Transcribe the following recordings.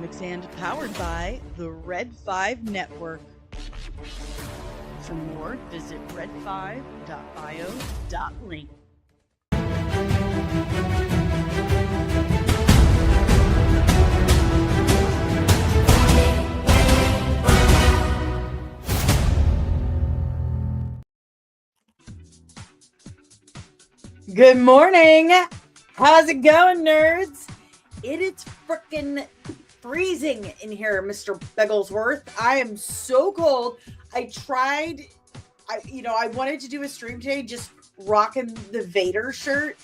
Comics and powered by the Red 5 Network. For more, visit red5.bio.link. Good morning. How's it going, nerds? It is frickin' freezing in here, Mr. Bigglesworth. I am so cold. I wanted to do a stream today just rocking the Vader shirt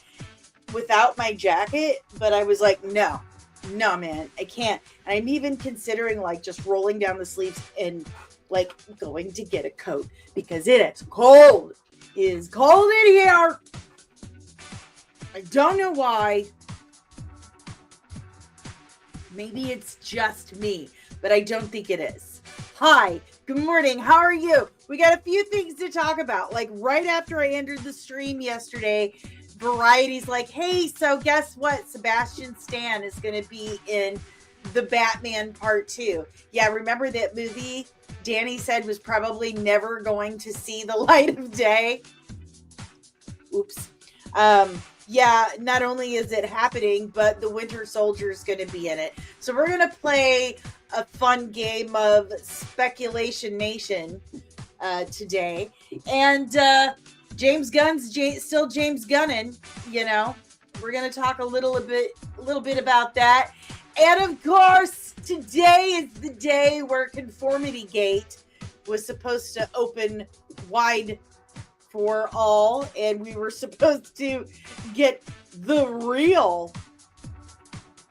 without my jacket, but I was like, no, man, I can't. And I'm even considering like just rolling down the sleeves and like going to get a coat because it is cold. It is cold in here. I don't know why. Maybe it's just me, but I don't think it is. Hi, good morning. How are you? We got a few things to talk about. Like right after I entered the stream yesterday, Variety's like, hey, so guess what? Sebastian Stan is going to be in the Batman Part 2. Yeah, remember that movie Dani said was probably never going to see the light of day? Oops. Yeah, not only is it happening, but the Winter Soldier is going to be in it. So we're going to play a fun game of Speculation Nation today. And James Gunn's still James Gunnin, you know. We're going to talk a little bit about that. And of course, today is the day where Conformity Gate was supposed to open wide for all, and we were supposed to get the real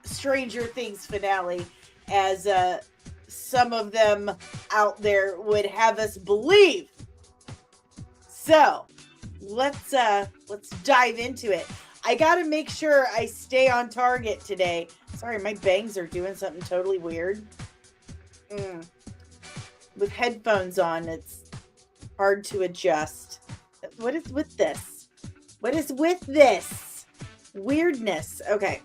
Stranger Things finale, as some of them out there would have us believe. So let's dive into it. I gotta make sure I stay on target today. Sorry, my bangs are doing something totally weird. With headphones on, it's hard to adjust. What is with this? What is with this weirdness? Okay.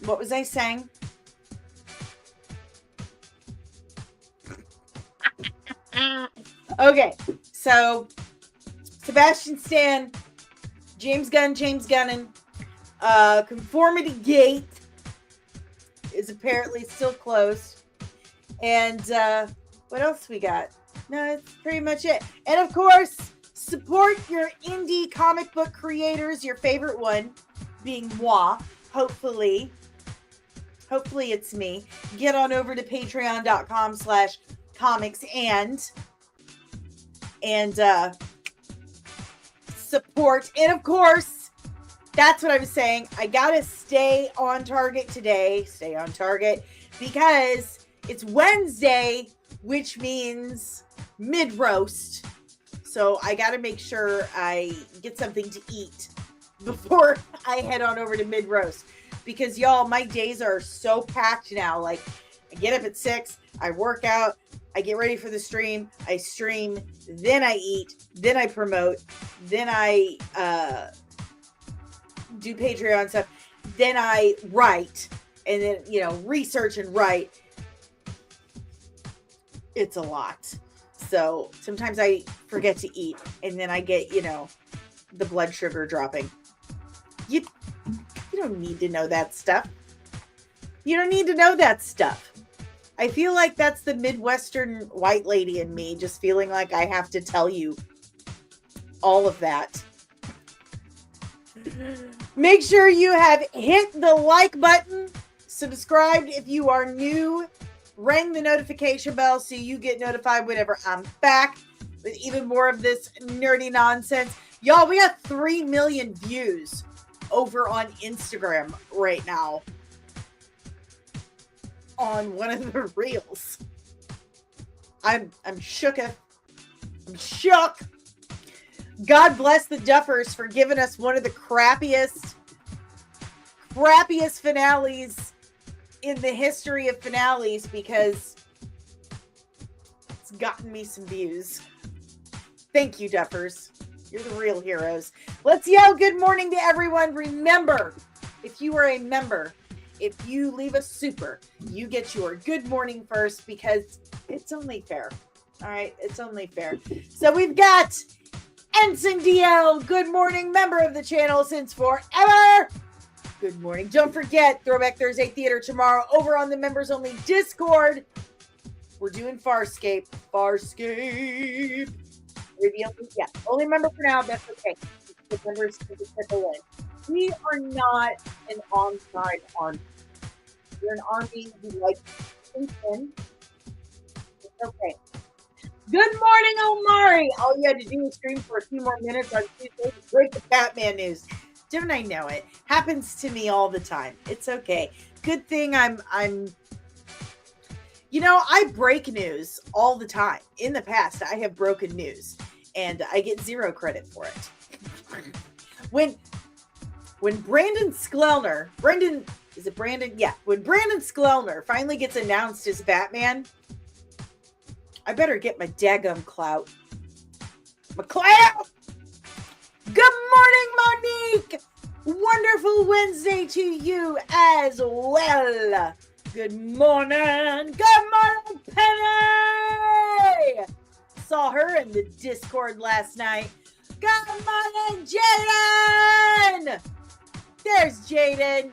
What was I saying? Okay. So Sebastian Stan, James Gunnin, Conformity Gate is apparently still closed. And what else we got? No, that's pretty much it. And of course, support your indie comic book creators, your favorite one being moi. Hopefully it's me. Get on over to patreon.com/comics and support. And of course, that's what I was saying. I gotta stay on target today. Stay on target because it's Wednesday, which means mid-roast. So I got to make sure I get something to eat before I head on over to mid-roast. Because, y'all, my days are so packed now. Like, I get up at 6, I work out, I get ready for the stream, I stream, then I eat, then I promote, then I do Patreon stuff, then I write, and then, research and write. It's a lot. So sometimes I forget to eat and then I get, the blood sugar dropping. You don't need to know that stuff. You don't need to know that stuff. I feel like that's the Midwestern white lady in me, just feeling like I have to tell you all of that. Make sure you have hit the like button, subscribed if you are new, ring the notification bell so you get notified whenever I'm back with even more of this nerdy nonsense. Y'all, we have 3 million views over on Instagram right now on one of the reels. I'm shook. I'm shook. God bless the Duffers for giving us one of the crappiest finales in the history of finales, because it's gotten me some views. Thank you, Duffers. You're the real heroes. Let's yell good morning to everyone. Remember, if you are a member, if you leave a super, you get your good morning first because it's only fair. All right, it's only fair. So we've got Ensign DL, good morning, member of the channel since forever. Good morning. Don't forget, Throwback Thursday Theater tomorrow over on the members only Discord. We're doing Farscape. Farscape. Yeah, only member for now. That's okay. The members can just trickle in. We are not an on-side army. We're an army who likes to in. It's okay. Good morning, Omari. All you had to do was stream for a few more minutes on Tuesday to break the Batman news. Don't I know it? Happens to me all the time. It's okay. Good thing I'm you know, I break news all the time. In the past, I have broken news and I get zero credit for it. When Brandon Sklellner, when Brandon Sklellner finally gets announced as Batman, I better get my daggum clout. McCloud! Good morning, Monique! Wonderful Wednesday to you as well. Good morning. Good morning, Penny! Saw her in the Discord last night. Good morning, Jaden! There's Jaden.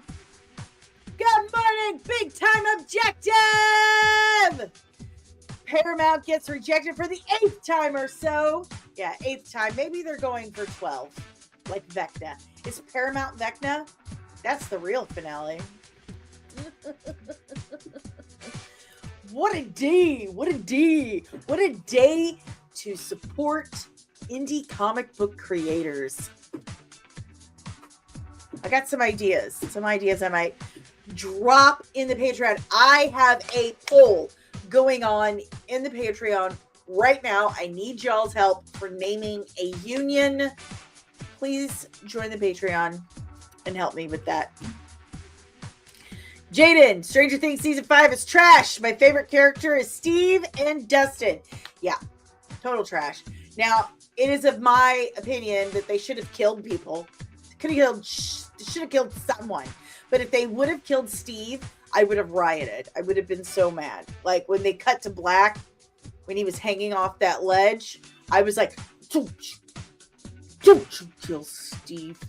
Good morning, big time objective! Paramount gets rejected for the 8th time or so. Yeah, 8th time. Maybe they're going for 12, like Vecna. Is Paramount Vecna? That's the real finale. What a day. What a day. What a day to support indie comic book creators. I got some ideas. Some ideas I might drop in the Patreon. I have a poll going on in the Patreon right now. I need y'all's help for naming a union. Please join the Patreon and help me with that. Jaden, Stranger Things Season 5 is trash. My favorite character is Steve and Dustin. Yeah, total trash. Now, it is of my opinion that they should have killed people. Should have killed someone. But if they would have killed Steve, I would have rioted. I would have been so mad. Like when they cut to black, when he was hanging off that ledge, I was like, don't you kill Steve.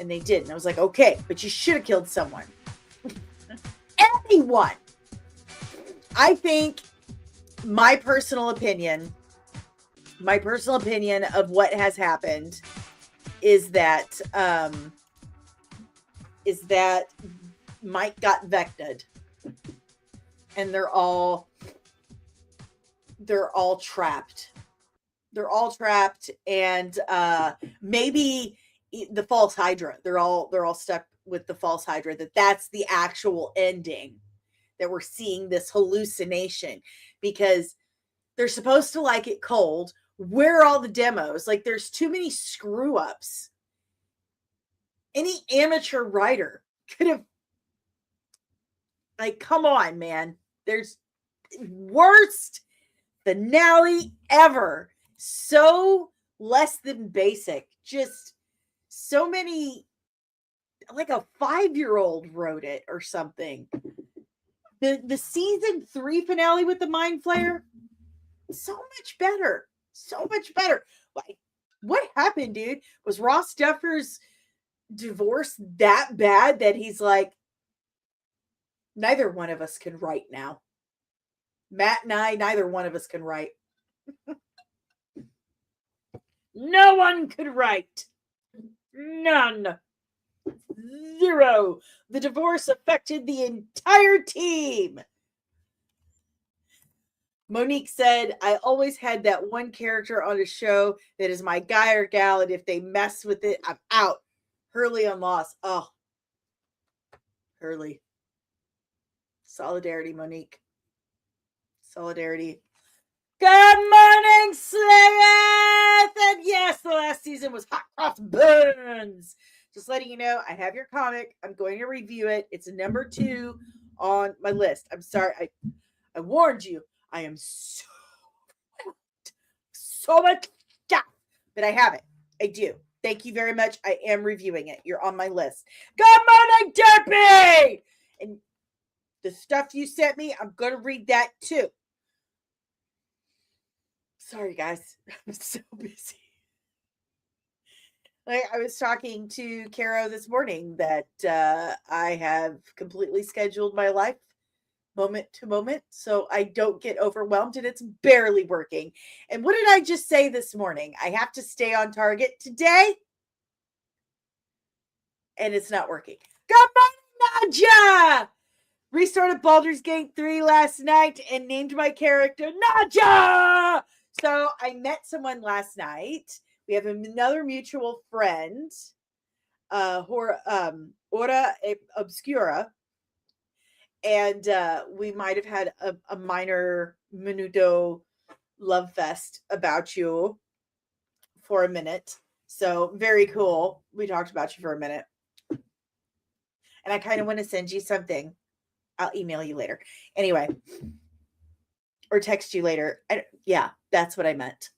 And they didn't. I was like, okay, but you should have killed someone. Anyone. I think my personal opinion of what has happened is that Mike got vected and they're all trapped. They're all trapped and maybe the false Hydra. They're all stuck with the false Hydra. That's the actual ending, that we're seeing this hallucination because they're supposed to like it cold. Where are all the demos? Like there's too many screw ups. Any amateur writer could have, like, come on, man. There's worst finale ever. So less than basic. Just so many, like a 5-year-old wrote it or something. The season 3 finale with the Mind Flayer, so much better. So much better. Like, what happened, dude? Was Ross Duffer's divorce that bad that he's like, neither one of us can write now. Matt and I, neither one of us can write. No one could write. None. Zero. The divorce affected the entire team. Monique said, I always had that one character on a show that is my guy or gal, and if they mess with it, I'm out. Hurley on Lost. Oh. Hurley. Solidarity, Monique. Solidarity. Good morning, Slayeth! And yes, the last season was Hot Cross Burns. Just letting you know, I have your comic. I'm going to review it. It's number 2 on my list. I'm sorry. I warned you. I am so much stuff, but I have it. I do. Thank you very much. I am reviewing it. You're on my list. Good morning, Derpy! And the stuff you sent me, I'm going to read that too. Sorry, guys. I'm so busy. I was talking to Caro this morning that I have completely scheduled my life moment to moment so I don't get overwhelmed, and it's barely working. And what did I just say this morning? I have to stay on target today, and it's not working. Good morning, Nadja! Restarted Baldur's Gate 3 last night and named my character Nadja! So I met someone last night. We have another mutual friend, Ora Obscura, and we might have had a minor minuto love fest about you for a minute. So very cool. We talked about you for a minute. And I kind of want to send you something. I'll email you later. Anyway. Or text you later. Yeah, that's what I meant.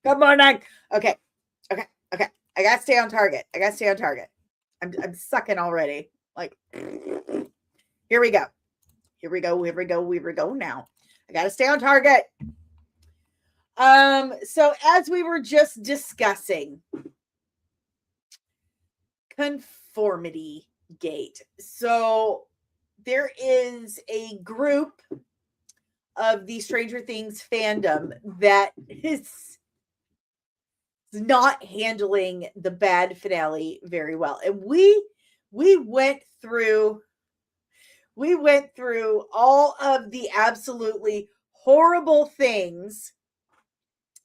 Good morning. Okay. I gotta stay on target. I'm sucking already. Like, here we go now. I gotta stay on target. So as we were just discussing, conformity gate. So there is a group of the Stranger Things fandom that is not handling the bad finale very well. And we went through all of the absolutely horrible things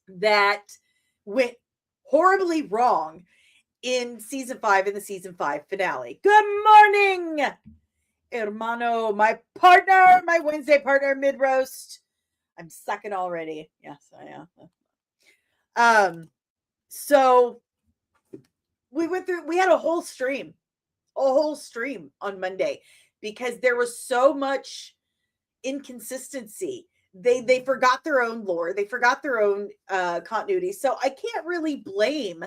that went horribly wrong in season 5, in the season 5 finale. Good morning, hermano, my partner, my Wednesday partner, mid roast. I'm sucking already. Yes, I am. So we had a whole stream on Monday because there was so much inconsistency. They forgot their own lore. They forgot their own continuity. So I can't really blame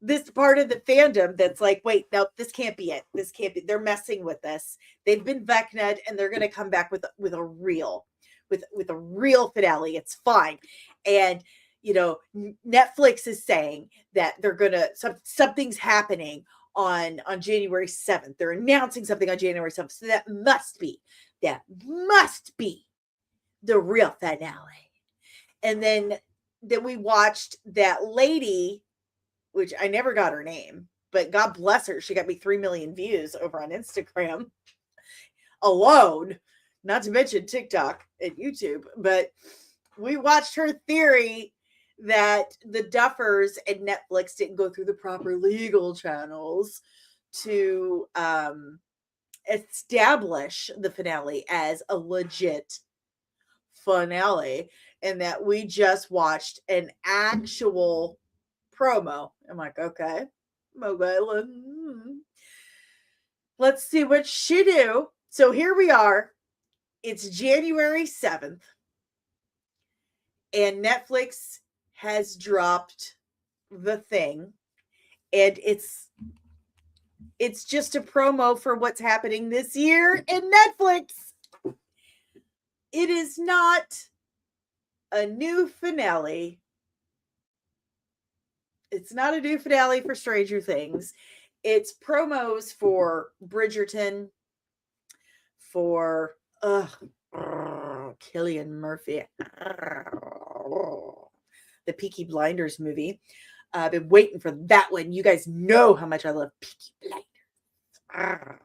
this part of the fandom that's like, wait, no, this can't be it. This can't be. They're messing with this. They've been Vecna'd and they're going to come back with a real finale. It's fine. And you know, Netflix is saying that they're gonna something's happening on January 7th. They're announcing something on January 7th. So that must be the real finale. And then we watched that lady, which I never got her name, but God bless her. She got me 3 million views over on Instagram alone, not to mention TikTok and YouTube. But we watched her theory that the Duffers and Netflix didn't go through the proper legal channels to establish the finale as a legit finale, and that we just watched an actual promo. I'm like, okay, let's see what she do. So here we are. It's January 7th, and Netflix has dropped the thing, and it's just a promo for what's happening this year in Netflix. It is not a new finale. It's not a new finale for Stranger Things. It's promos for Bridgerton, for Cillian Murphy, the Peaky Blinders movie. I've been waiting for that one. You guys know how much I love Peaky Blinders.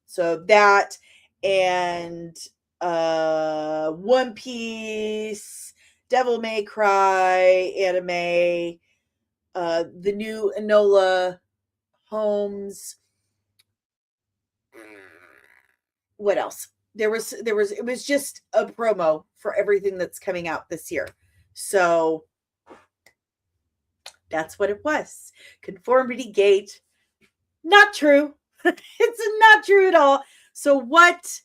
So that, and One Piece, Devil May Cry anime, the new Enola Holmes. What else? It was just a promo for everything that's coming out this year. So that's what it was. Conformity gate. Not true. It's not true at all. So what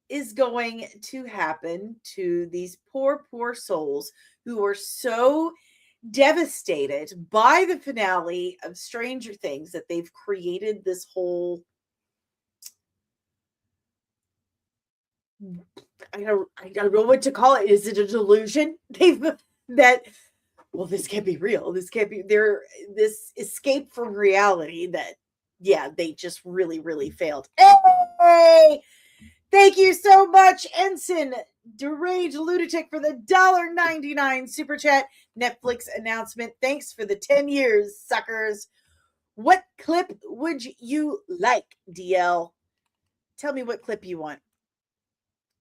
is going to happen to these poor souls who are so devastated by the finale of Stranger Things that they've created this whole I don't know what to call it. Is it a delusion? Well, this can't be real. This can't be this escape from reality that they just really, really failed. Hey! Thank you so much, Ensign Deranged Lunatic, for the $1.99 super chat. Netflix announcement. Thanks for the 10 years, suckers. What clip would you like, DL? Tell me what clip you want.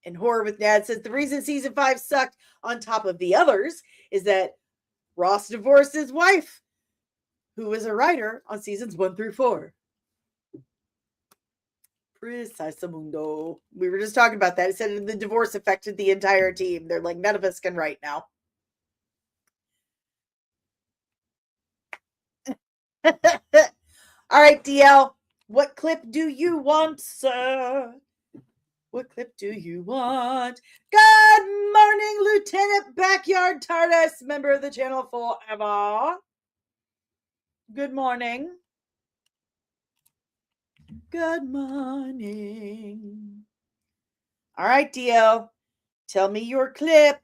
And Horror with Dad says the reason season 5 sucked on top of the others is that Ross divorced his wife, who was a writer on seasons 1 through 4. Precisamundo. We were just talking about that. It said the divorce affected the entire team. They're like, none of us can write now. All right, DL. What clip do you want, sir? What clip do you want? Good morning, Lieutenant Backyard TARDIS, member of the channel forever. Good morning. Good morning. All right, DL. Tell me your clip.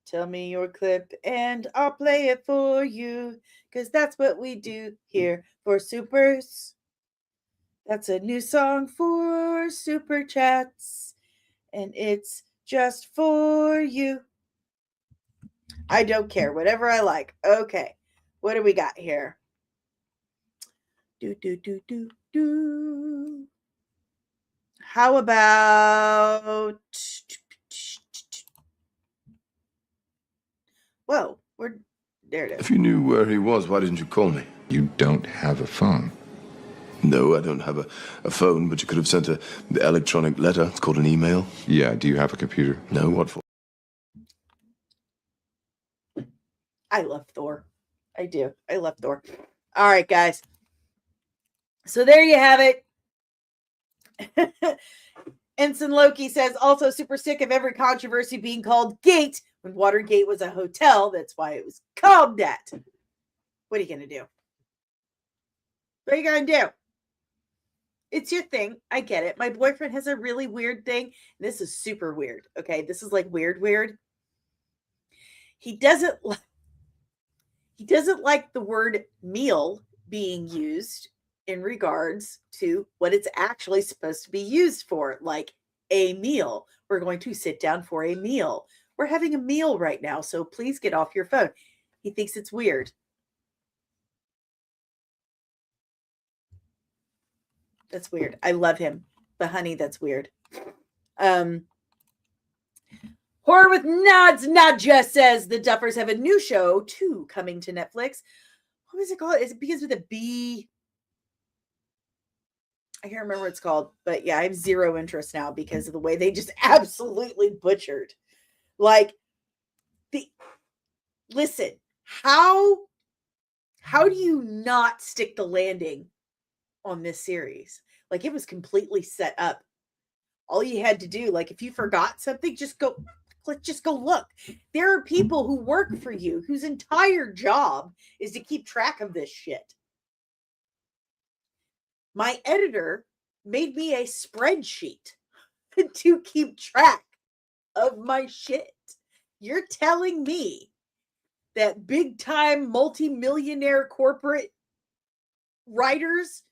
Tell me your clip and I'll play it for you. Because that's what we do here for supers. That's a new song for super chats. And it's just for you. I don't care. Whatever I like. Okay. What do we got here? Do. How about... Whoa. There it is. If you knew where he was, why didn't you call me? You don't have a phone. No, I don't have a phone, but you could have sent an electronic letter. It's called an email. Yeah, do you have a computer? No, what for? I love Thor. I do. I love Thor. All right, guys. So there you have it. Ensign Loki says, also super sick of every controversy being called Gate when Watergate was a hotel. That's why it was called that. What are you going to do? What are you going to do? It's your thing. I get it. My boyfriend has a really weird thing. This is super weird. Okay. This is like weird. He doesn't like the word meal being used in regards to what it's actually supposed to be used for, like a meal. We're going to sit down for a meal. We're having a meal right now, so please get off your phone. He thinks it's weird. That's weird. I love him, but honey, that's weird. Horror with Nods Nadja says the Duffers have a new show too coming to Netflix. What was it called? It begins with a B. I can't remember what it's called, but yeah, I have zero interest now because of the way they just absolutely butchered. Listen, how do you not stick the landing on this series? Like, it was completely set up. All you had to do, like, if you forgot something, just go look. There are people who work for you whose entire job is to keep track of this shit. My editor made me a spreadsheet to keep track of my shit. You're telling me that big time multi-millionaire corporate writers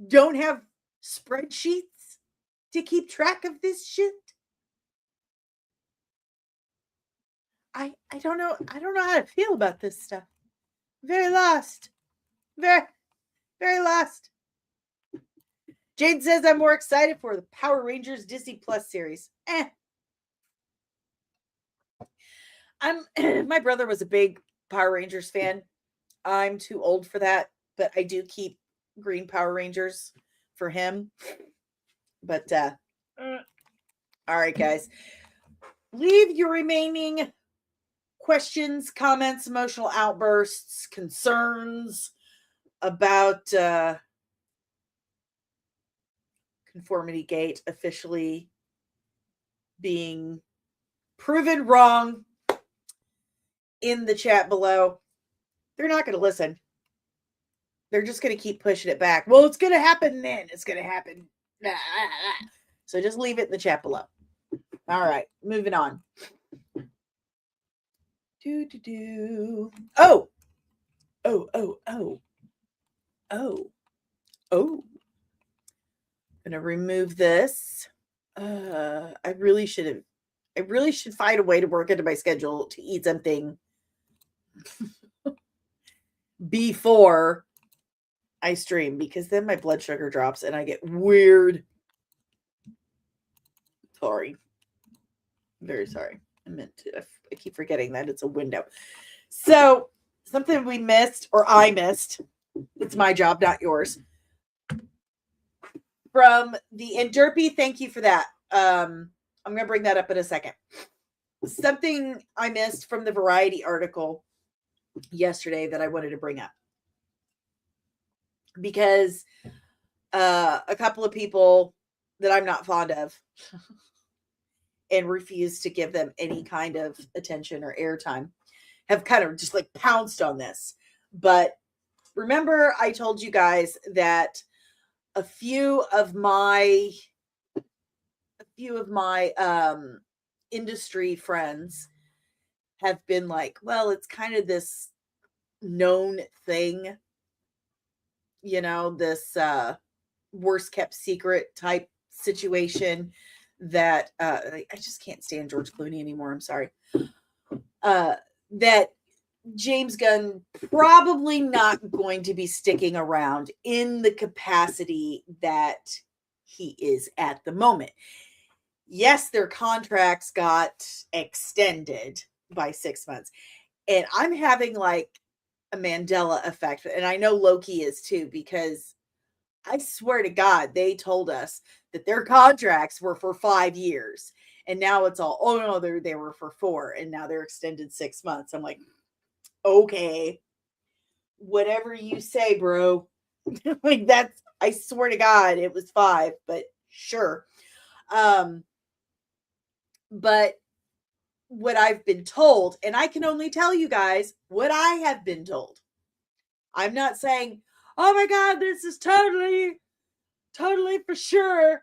don't have spreadsheets to keep track of this shit? I don't know. I don't know how to feel about this stuff. Very lost. Very lost. Jade says I'm more excited for the Power Rangers Disney Plus series. My brother was a big Power Rangers fan. I'm too old for that, but I do keep green Power Rangers for him. But all right, guys. Leave your remaining questions, comments, emotional outbursts, concerns about Conformity Gate officially being proven wrong in the chat below, they're not going to listen. They're just going to keep pushing it back. Well, it's going to happen then. It's going to happen. So just leave it in the chat below. All right, moving on. Oh. I'm gonna remove this. I really should find a way to work into my schedule to eat something before I stream, because then my blood sugar drops and I get weird. Sorry. Very sorry. I keep forgetting that it's a window. So something we missed, or I missed, it's my job, not yours. From the Derpy, thank you for that. I'm going to bring that up in a second. Something I missed from the Variety article yesterday that I wanted to bring up. Because a couple of people that I'm not fond of and refuse to give them any kind of attention or airtime have kind of just like pounced on this. But remember, I told you guys that a few of my industry friends have been like, well, it's kind of this known thing, you know, this worst kept secret type situation that I just can't stand George Clooney anymore. I'm sorry. That James Gunn probably not going to be sticking around in the capacity that he is at the moment. Yes, their contracts got extended by 6 months. And I'm having like a Mandela effect. And I know Loki is too, because I swear to God, they told us that their contracts were for 5 years. And now it's all, oh no, they were for 4. And now they're extended 6 months. I'm like, okay, whatever you say, bro. Like, that's, I swear to God, it was 5, but sure. But what I've been told, and I can only tell you guys what I have been told. I'm not saying, oh my God, this is totally for sure.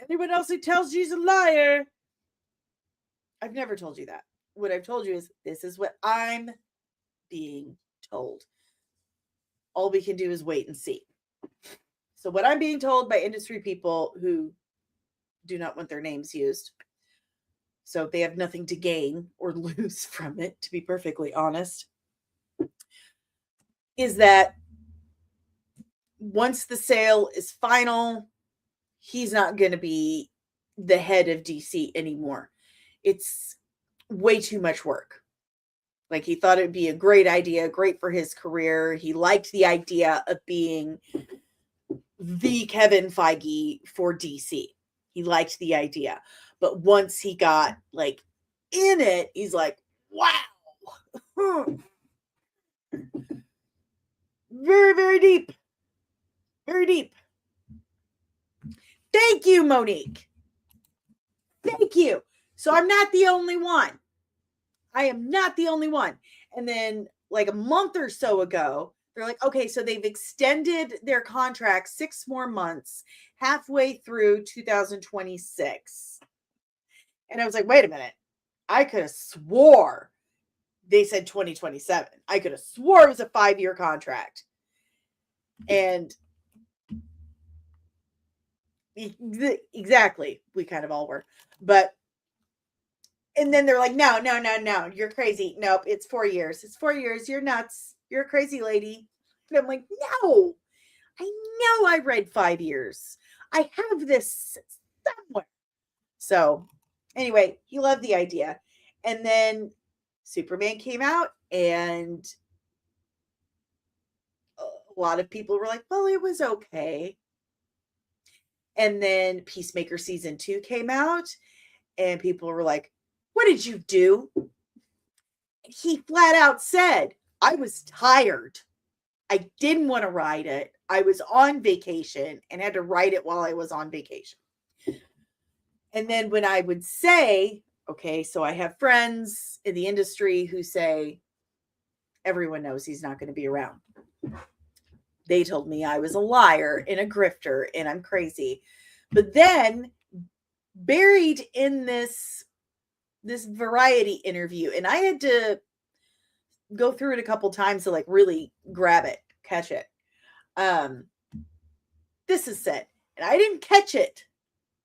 Anyone else who tells you is a liar. I've never told you that. What I've told you is, this is what I'm being told. All we can do is wait and see. So what I'm being told by industry people who do not want their names used, so they have nothing to gain or lose from it, to be perfectly honest, is that once the sale is final, he's not going to be the head of DC anymore. It's way too much work. Like, he thought it'd be a great idea, great for his career. He liked the idea of being the Kevin Feige for DC. He liked the idea. But once he got like in it, he's like, wow. Very, very deep. Very deep. Thank you, Monique. Thank you. So I'm not the only one. I am not the only one. And then like a month or so ago, they're like, okay, so they've extended their contract 6 more months, halfway through 2026. And I was like, wait a minute. I could have swore they said 2027. I could have swore it was a 5-year contract. And exactly, we kind of all were. But and then they're like, no, you're crazy. Nope, it's 4 years. It's 4 years. You're nuts. You're a crazy lady. And I'm like, no, I know I read 5 years. I have this somewhere. So anyway, he loved the idea. And then Superman came out, and a lot of people were like, well, it was okay. And then Peacemaker season 2 came out, and people were like, what did you do? He flat out said, I was tired. I didn't want to write it. I was on vacation and had to write it while I was on vacation. And then when I would say, Okay, so I have friends in the industry who say everyone knows he's not going to be around. They told me I was a liar and a grifter and I'm crazy. But then buried in this variety interview, and I had to go through it a couple times to like really grab it, catch it. This is said, and I didn't catch it.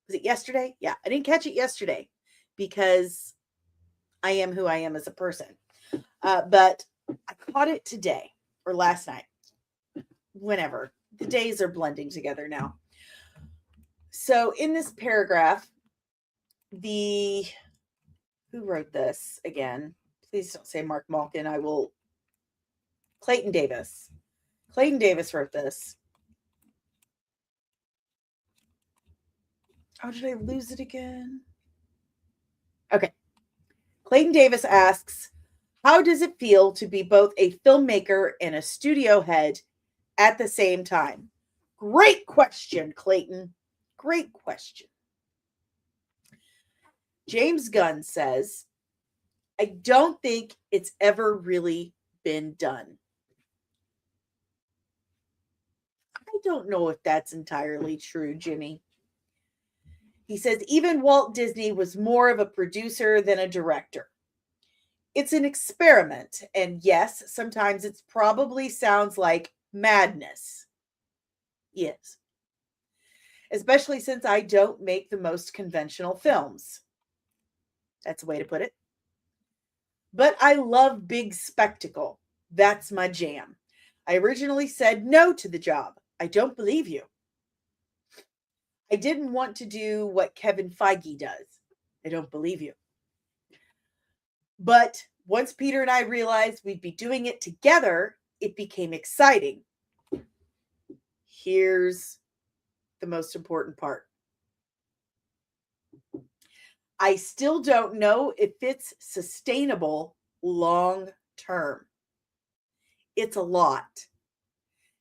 Was it yesterday? Yeah, I didn't catch it yesterday because I am who I am as a person. But I caught it today or last night. Whenever. The days are blending together now. So in this paragraph, who wrote this again? Please don't say Mark Malkin. Clayton Davis. Clayton Davis wrote this. Oh, did I lose it again? Okay. Clayton Davis asks, how does it feel to be both a filmmaker and a studio head at the same time? Great question, Clayton. Great question. James Gunn says, I don't think it's ever really been done. I don't know if that's entirely true, Jimmy. He says, even Walt Disney was more of a producer than a director. It's an experiment. And yes, sometimes it probably sounds like madness. Yes. Especially since I don't make the most conventional films. That's a way to put it. But I love big spectacle. That's my jam. I originally said no to the job. I don't believe you. I didn't want to do what Kevin Feige does. I don't believe you. But once Peter and I realized we'd be doing it together, it became exciting. Here's the most important part. I still don't know if it's sustainable long term. It's a lot.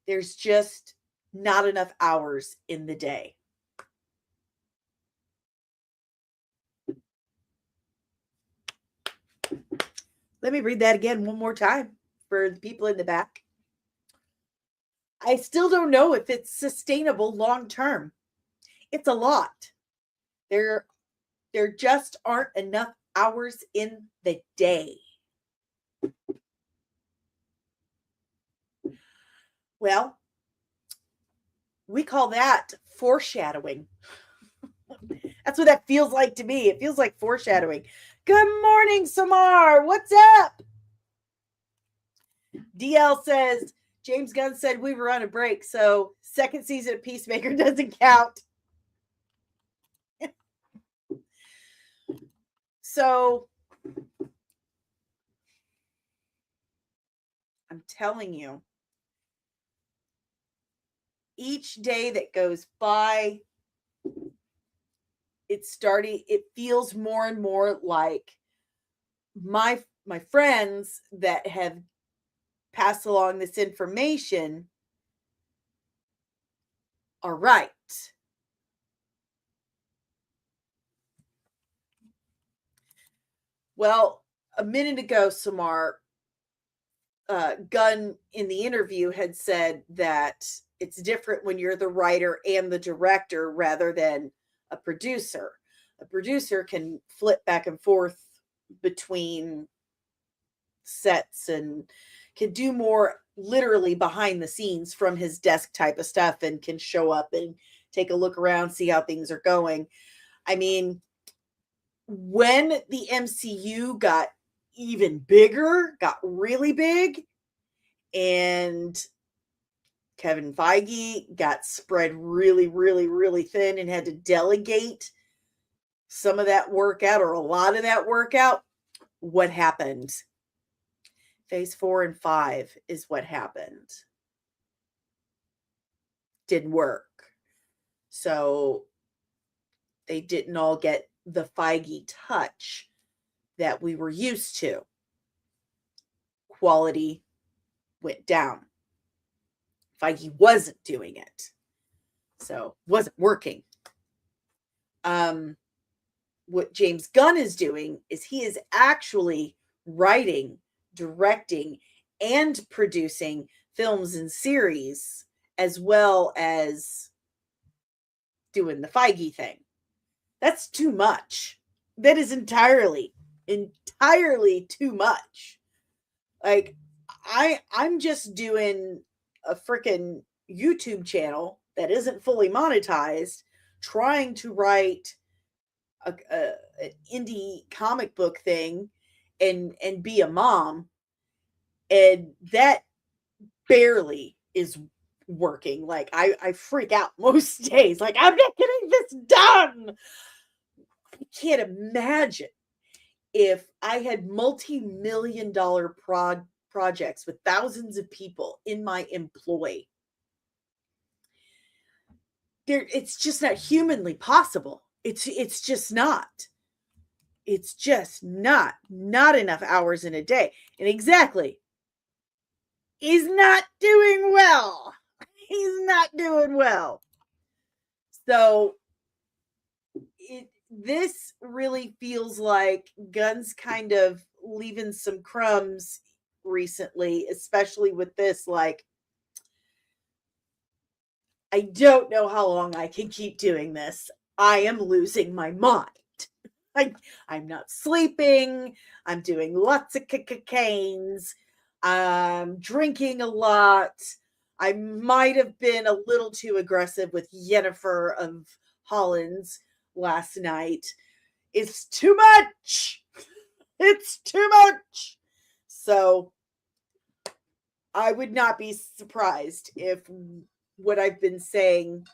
There's just not enough hours in the day. Let me read that again one more time for the people in the back. I still don't know if it's sustainable long term. It's a lot. There just aren't enough hours in the day. Well, we call that foreshadowing. That's what that feels like to me. It feels like foreshadowing. Good morning, Samar. What's up? DL says, James Gunn said we were on a break, so second season of Peacemaker doesn't count. So I'm telling you, each day that goes by, it feels more and more like my friends that have passed along this information are right. Well, a minute ago, Samar, Gunn in the interview had said that it's different when you're the writer and the director rather than a producer. A producer can flip back and forth between sets and can do more literally behind the scenes from his desk type of stuff and can show up and take a look around, see how things are going. I mean, when the MCU got even bigger, got really big, and Kevin Feige got spread really, really, really thin and had to delegate some of that work out or a lot of that work out, what happened? Phase 4 and 5 is what happened. Didn't work. So they didn't all get the Feige touch that we were used to. Quality went down. Feige wasn't doing it. So wasn't working. what James Gunn is doing is he is actually writing, directing, and producing films and series, as well as doing the Feige thing. That's too much. That is entirely too much. Like, I'm just doing a freaking YouTube channel that isn't fully monetized, trying to write an indie comic book thing and be a mom, and that barely is working. Like, I freak out most days. Like, I'm not getting this done. I can't imagine if I had multi-million-dollar projects with thousands of people in my employ. It's just not humanly possible. It's just not. It's just not enough hours in a day. And exactly, he's not doing well. He's not doing well. So this really feels like Gunn's kind of leaving some crumbs recently, especially with this. Like, I don't know how long I can keep doing this. I am losing my mind. I'm not sleeping. I'm doing lots of cocaines. I'm drinking a lot. I might have been a little too aggressive with Yennefer of Hollands last night. It's too much. It's too much. So I would not be surprised if what I've been saying,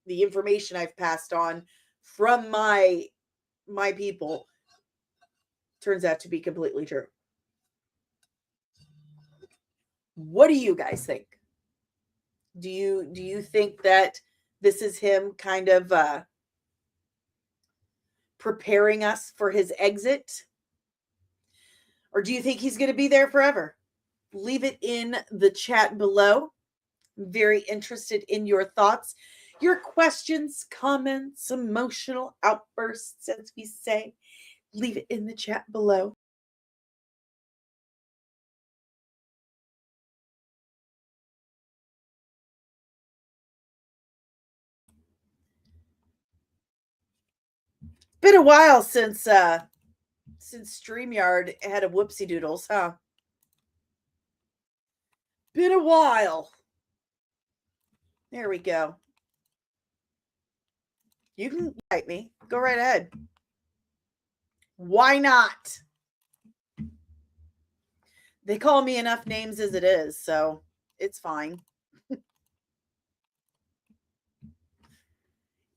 the information I've passed on from my people, turns out to be completely true. What do you guys think? Do you think that this is him kind of preparing us for his exit? Or do you think he's going to be there forever? Leave it in the chat below. I'm very interested in your thoughts, your questions, comments, emotional outbursts, as we say. Leave it in the chat below. Been a while since StreamYard had a whoopsie doodles, huh? Been a while. There we go. You can invite me. Go right ahead. Why not? They call me enough names as it is, so it's fine.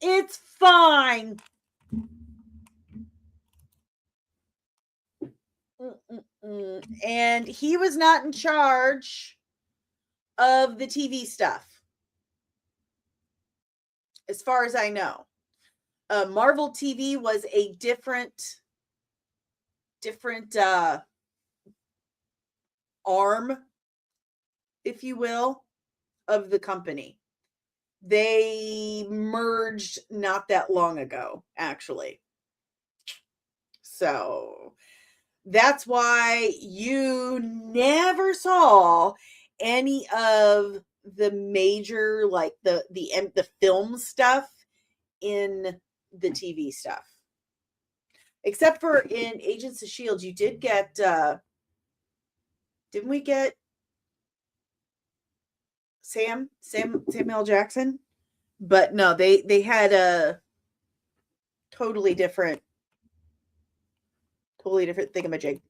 It's fine. And he was not in charge of the TV stuff, as far as I know. Marvel TV was a different arm, if you will, of the company. They merged not that long ago, actually. So that's why you never saw any of the major, like the film stuff in the TV stuff. Except for in Agents of S.H.I.E.L.D., you did get, didn't we get Samuel Jackson? But no, they had a totally different thingamajig.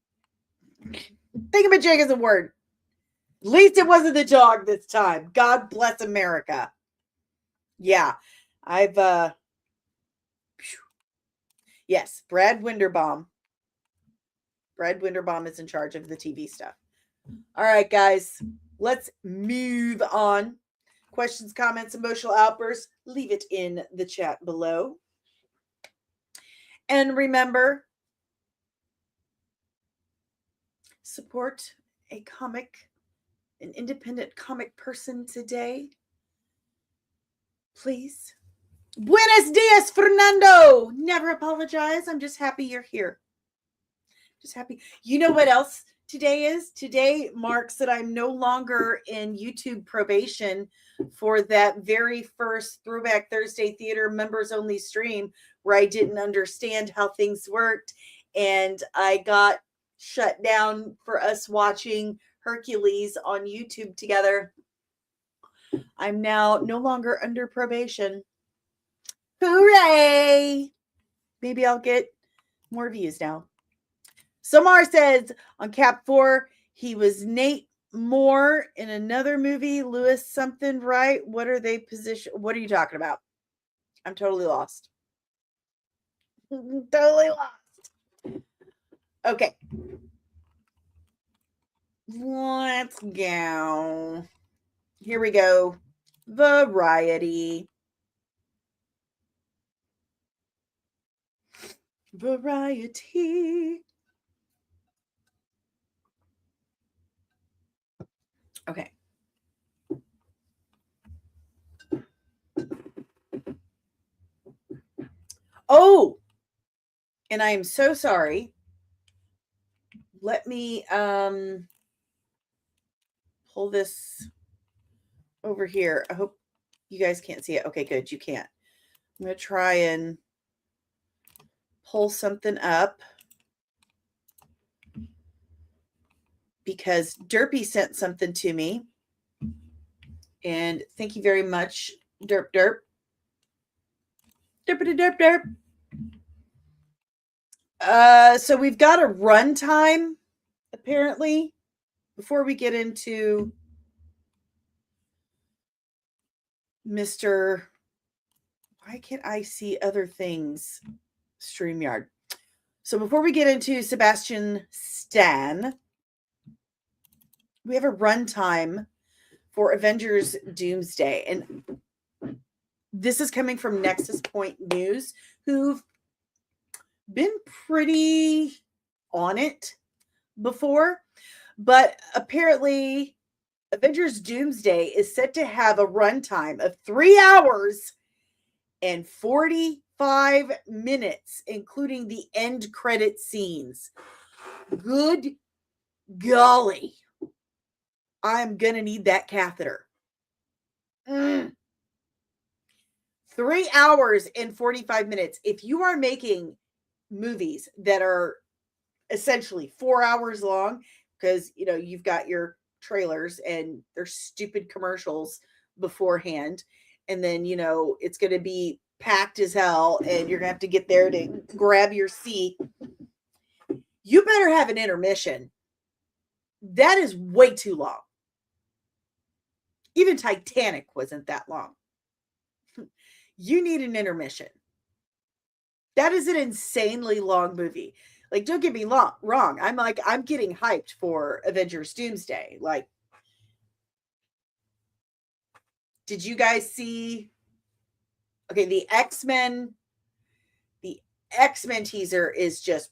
Thingamajig is a word. At least it wasn't the dog this time. God bless America. Yeah, yes, Brad Winderbaum. Brad Winderbaum is in charge of the TV stuff. All right, guys, let's move on. Questions, comments, emotional outbursts, leave it in the chat below. And remember, support an independent comic person today. Please. Buenos dias, Fernando. Never apologize. I'm just happy you're here. Just happy. You know what else today is? Today marks that I'm no longer in YouTube probation for that very first Throwback Thursday Theater members only stream where I didn't understand how things worked. And I got shut down for us watching Hercules on YouTube together. I'm now no longer under probation. Hooray! Maybe I'll get more views now. Samar says on Cap 4, he was Nate Moore in another movie, Lewis something, right? What are they position? What are you talking about? I'm totally lost. Totally lost. Okay. Let's go. Here we go. Variety. Variety. Okay. Oh, and I am so sorry. Let me pull this over here. I hope you guys can't see it. Okay, good. You can't. I'm going to try and pull something up because Derpy sent something to me. And thank you very much, Derp Derp. Derpity Derp Derp. So we've got a runtime, apparently, before we get into Mr. Why can't I see other things? StreamYard. So before we get into Sebastian Stan, we have a runtime for Avengers Doomsday. And this is coming from Nexus Point News, who've been pretty on it before. But apparently, Avengers Doomsday is set to have a runtime of 3 hours and 45 minutes, including the end credit scenes. Good golly. I'm going to need that catheter. 3 hours and 45 minutes. If you are making movies that are essentially 4 hours long, because, you know, you've got your trailers and there's stupid commercials beforehand, and then, you know, it's going to be packed as hell and you're going to have to get there to grab your seat. You better have an intermission. That is way too long. Even Titanic wasn't that long. You need an intermission. That is an insanely long movie. Like, don't get me wrong. I'm getting hyped for Avengers Doomsday. Like, did you guys see? Okay, the X-Men teaser is just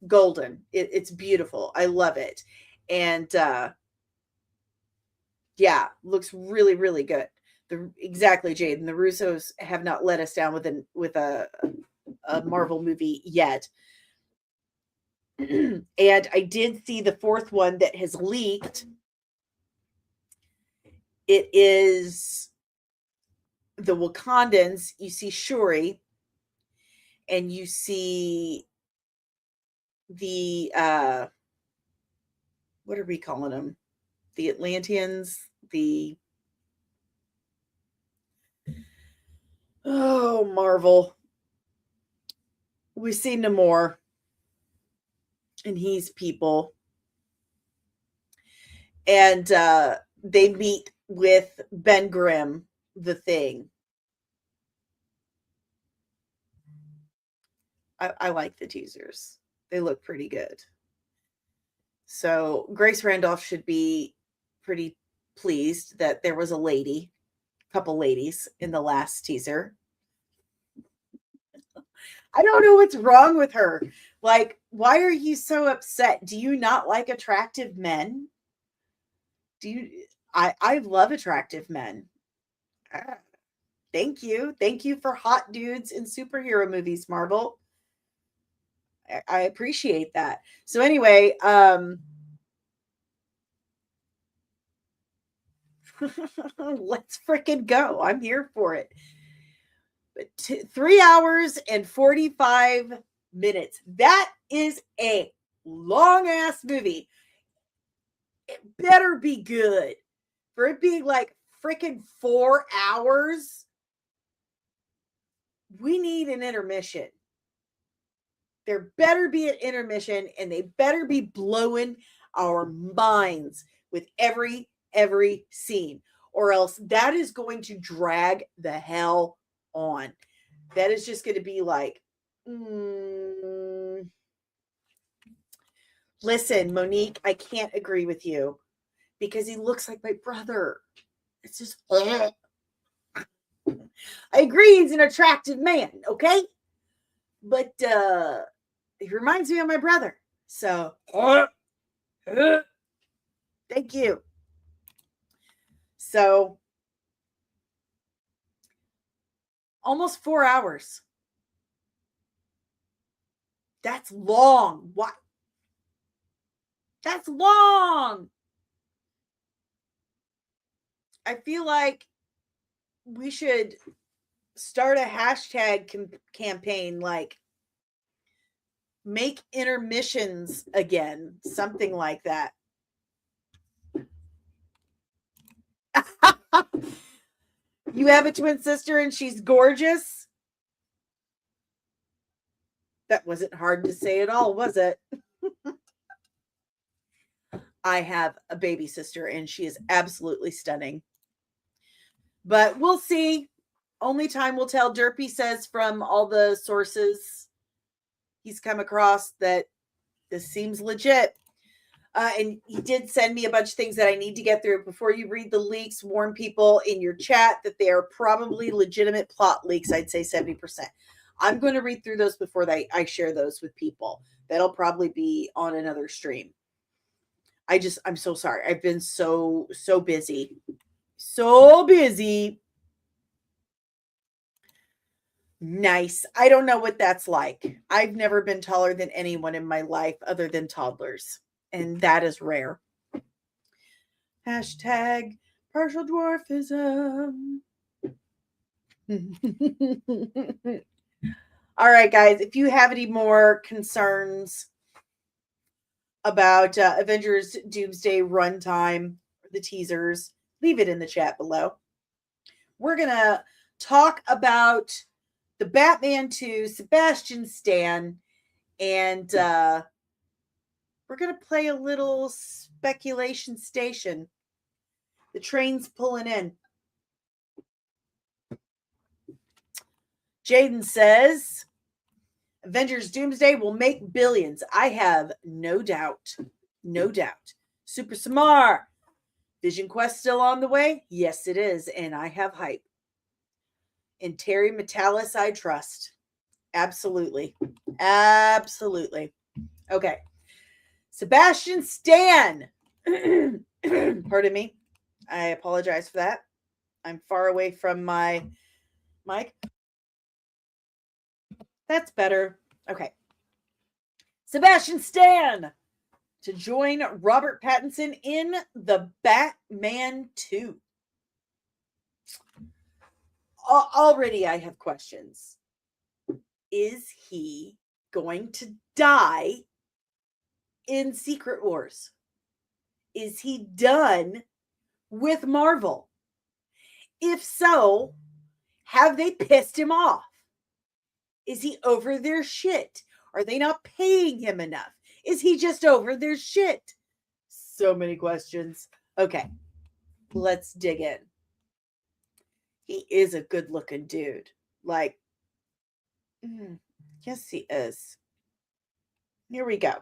golden. It's beautiful. I love it. And yeah, looks really, really good. Exactly, Jade. And the Russos have not let us down with a Marvel movie yet. And I did see the fourth one that has leaked. It is the Wakandans. You see Shuri, and you see the what are we calling them? The Atlanteans, Marvel. We see Namor, and he's people. And they meet with Ben Grimm, the Thing. I like the teasers. They look pretty good. So Grace Randolph should be pretty pleased that there was a couple ladies in the last teaser. I don't know what's wrong with her. Like, why are you so upset? Do you not like attractive men? I love attractive men. Thank you. Thank you for hot dudes in superhero movies, Marvel. I appreciate that. So anyway, let's freaking go. I'm here for it. But 3 hours and 45 minutes. That is a long ass movie. It better be good. For it being like freaking 4 hours, we need an intermission. There better be an intermission, and they better be blowing our minds with every scene, or else that is going to drag the hell on. That is just going to be like, listen, Monique, I can't agree with you because he looks like my brother. It's just, I agree he's an attractive man, okay? But he reminds me of my brother. So, thank you. So, almost 4 hours. That's long. What? That's long. I feel like we should start a hashtag campaign, like make intermissions again, something like that. You have a twin sister and she's gorgeous. That wasn't hard to say at all, was it? I have a baby sister and she is absolutely stunning. But we'll see. Only time will tell. Derpy says from all the sources he's come across that this seems legit. And he did send me a bunch of things that I need to get through. Before you read the leaks, warn people in your chat that they are probably legitimate plot leaks. I'd say 70%. I'm going to read through those before I share those with people. That'll probably be on another stream. I'm so sorry. I've been so busy. So busy. Nice. I don't know what that's like. I've never been taller than anyone in my life other than toddlers. And that is rare. Hashtag partial dwarfism. All right, guys. If you have any more concerns about Avengers Doomsday runtime, the teasers, leave it in the chat below. We're going to talk about the Batman 2, Sebastian Stan, and we're going to play a little speculation station. The train's pulling in. Jaden says, Avengers Doomsday will make billions. I have no doubt. No doubt. Super Samar. Vision Quest still on the way? Yes, it is. And I have hype. And Terry Metalis, I trust. Absolutely. Absolutely. Okay. Sebastian Stan. Pardon me. I apologize for that. I'm far away from my mic. That's better. Okay. Sebastian Stan to join Robert Pattinson in the Batman 2. Already I have questions. Is he going to die in Secret Wars? Is he done with Marvel? If so, have they pissed him off? Is he over their shit? Are they not paying him enough? Is he just over their shit? So many questions. Okay, let's dig in. He is a good-looking dude. Like, yes, he is. Here we go.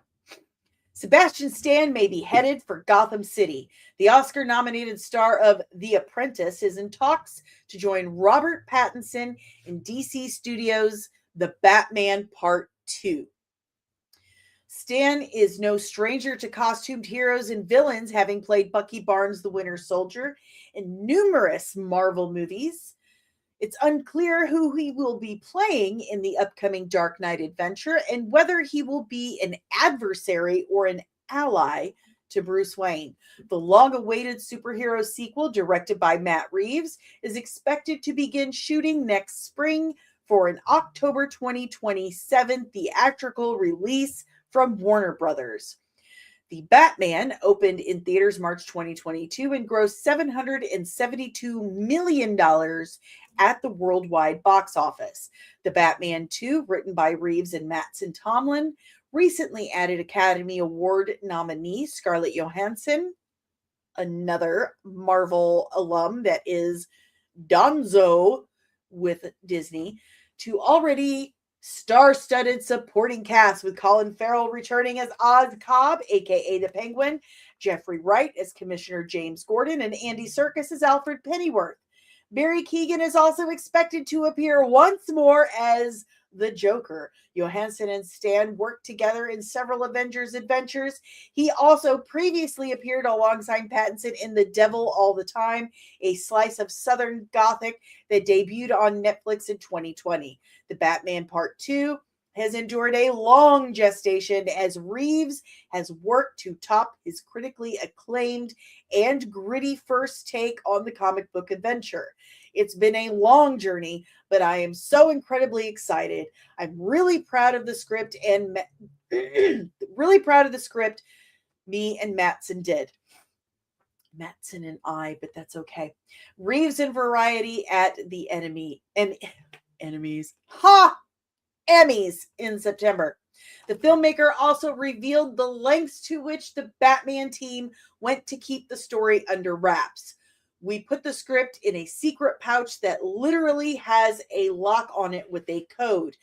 Sebastian Stan may be headed for Gotham City. The Oscar-nominated star of The Apprentice is in talks to join Robert Pattinson in DC Studios' The Batman Part 2. Stan is no stranger to costumed heroes and villains, having played Bucky Barnes, the Winter Soldier, in numerous Marvel movies. It's unclear who he will be playing in the upcoming Dark Knight adventure and whether he will be an adversary or an ally to Bruce Wayne. The long-awaited superhero sequel, directed by Matt Reeves, is expected to begin shooting next spring for an October 2027 theatrical release from Warner Brothers. The Batman opened in theaters March 2022 and grossed $772 million at the worldwide box office. The Batman 2, written by Reeves and Mattson Tomlin, recently added Academy Award nominee Scarlett Johansson, another Marvel alum that is Donzo with Disney, to already star-studded supporting cast, with Colin Farrell returning as Oz Cobb, aka the Penguin, Jeffrey Wright as Commissioner James Gordon, and Andy Serkis as Alfred Pennyworth. Barry Keoghan is also expected to appear once more as the Joker. Johansson and Stan worked together in several Avengers adventures. He also previously appeared alongside Pattinson in The Devil All the Time, a slice of Southern Gothic that debuted on Netflix in 2020. The Batman Part 2 has endured a long gestation as Reeves has worked to top his critically acclaimed and gritty first take on the comic book adventure. It's been a long journey, but I am so incredibly excited. I'm really proud of the script and really proud of the script me and Mattson did. Mattson and I, but that's okay. Reeves and Variety at the Emmys in September. The filmmaker also revealed the lengths to which the Batman team went to keep the story under wraps. We put the script in a secret pouch that literally has a lock on it with a code.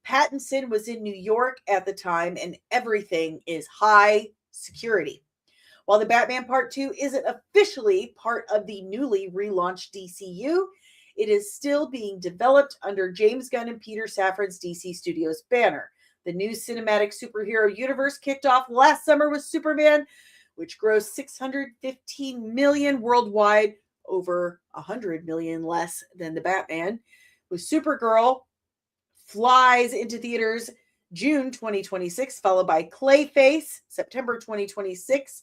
Pattinson was in New York at the time, and everything is high security. While the Batman Part 2 isn't officially part of the newly relaunched DCU, it is still being developed under James Gunn and Peter Safran's DC Studios banner. The new cinematic superhero universe kicked off last summer with Superman, which grossed $615 million worldwide, over $100 million less than the Batman. With Supergirl flies into theaters June 2026, followed by Clayface September 2026,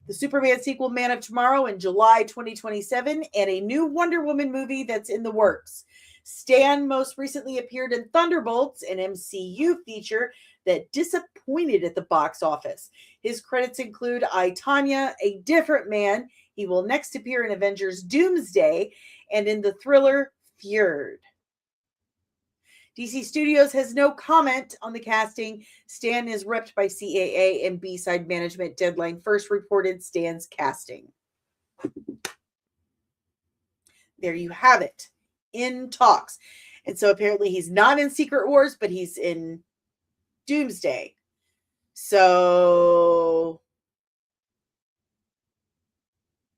the Superman sequel Man of Tomorrow in July 2027, and a new Wonder Woman movie that's in the works. Stan most recently appeared in Thunderbolts, an MCU feature that disappointed at the box office. His credits include I, Tonya, A Different Man. He will next appear in Avengers Doomsday and in the thriller Fjord. DC Studios has no comment on the casting. Stan is repped by CAA and B-Side Management. Deadline first reported Stan's casting. There you have it. In talks. And so apparently he's not in Secret Wars, but he's in Doomsday. So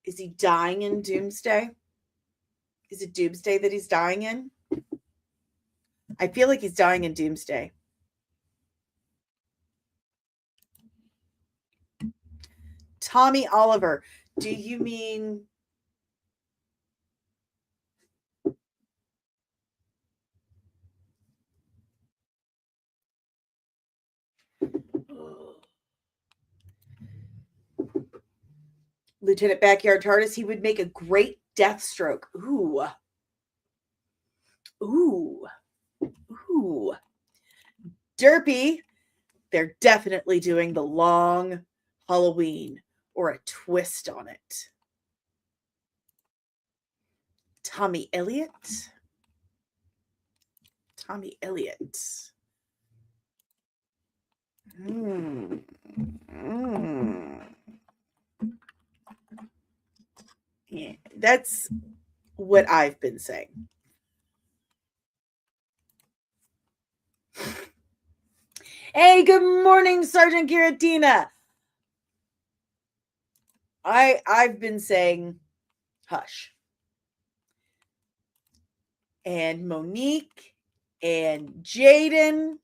is he dying in Doomsday? Is it Doomsday that he's dying in? I feel like he's dying in Doomsday. Tommy Oliver. Do you mean... Lieutenant Backyard TARDIS, he would make a great Deathstroke. Ooh. Ooh. Ooh. Derpy, they're definitely doing the long Halloween or a twist on it. Tommy Elliott. Tommy Elliott. Yeah, that's what I've been saying. Hey, good morning, Sergeant Giratina. I've been saying hush. And Monique and Jaden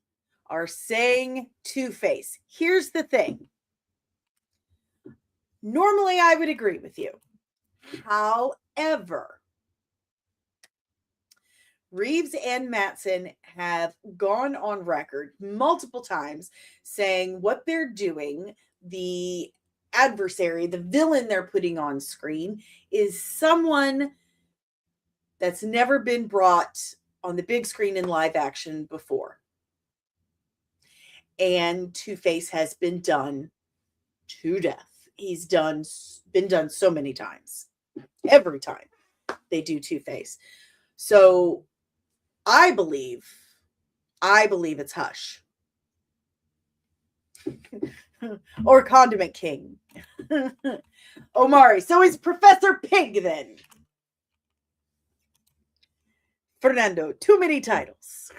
are saying Two-Face. Here's the thing. Normally, I would agree with you. However, Reeves and Mattson have gone on record multiple times saying what they're doing, the adversary, the villain they're putting on screen, is someone that's never been brought on the big screen in live action before. And Two-Face has been done to death. He's been done so many times. Every time they do Two-Face. So I believe it's Hush. Or Condiment King. Omari. So he's Professor Pig then. Fernando, too many titles.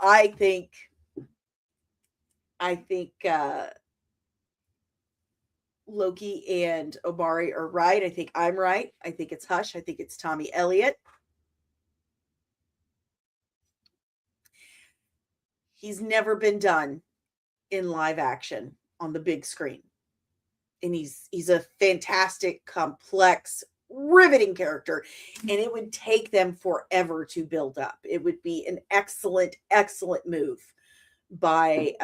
I think Loki and Omari are right. I think I'm right. I think it's Hush. I think it's Tommy Elliott. He's never been done in live action on the big screen. And he's a fantastic, complex, riveting character. And it would take them forever to build up. It would be an excellent, excellent move by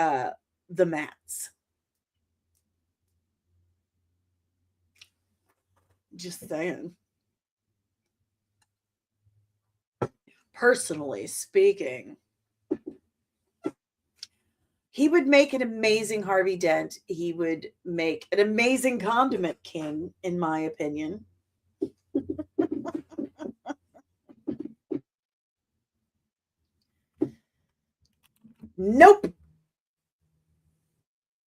the Matts. Just saying. Personally speaking, he would make an amazing Harvey Dent. He would make an amazing Condiment King, in my opinion. Nope.